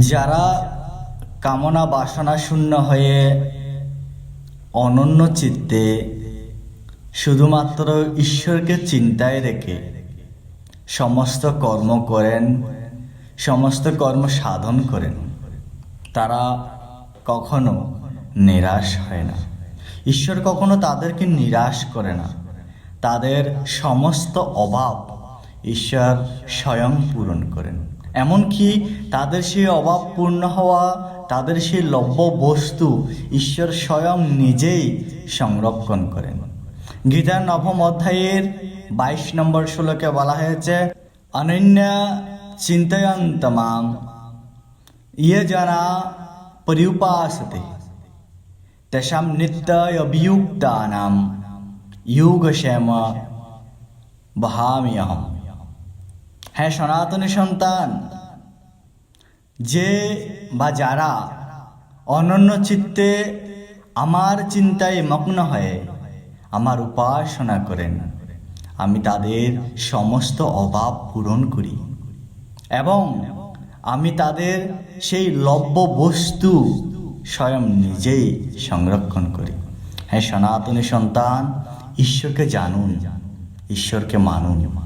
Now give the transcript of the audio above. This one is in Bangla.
যারা কামনা বাসনা শূন্য হয়ে অনন্য চিত্তে শুধুমাত্র ঈশ্বরকে চিন্তায় রেখে সমস্ত কর্ম করেন, সমস্ত কর্ম সাধন করেন, তারা কখনো নিরাশ হয় না। ঈশ্বর কখনো তাদেরকে নিরাশ করে না। তাদের সমস্ত অভাব ঈশ্বর স্বয়ং পূরণ করেন। এমনকি তাদের সেই অভাব পূর্ণ হওয়া, তাদের সেই লভ্য বস্তু ঈশ্বর স্বয়ং নিজেই সংরক্ষণ করেন। গীতার নবম অধ্যায়ের 22 নম্বর শ্লোকে বলা হয়েছে, অনন্যা চিন্তয়ন্ত মাং ইয়ে জনা পর্যুপাসতে তেষাং নিত্যয়বিযুক্তানাং যোগক্ষেম বহাম্যহম। হ্যাঁ সনাতনী সন্তান, যে বা যারা অনন্য চিত্তে আমার চিন্তায় মগ্ন হয়ে আমার উপাসনা করেন, আমি তাদের সমস্ত অভাব পূরণ করি এবং আমি তাদের সেই লভ্য বস্তু স্বয়ং নিজেই সংরক্ষণ করি। হ্যাঁ সনাতনী সন্তান, ঈশ্বরকে জানুন, ঈশ্বরকে মানুন।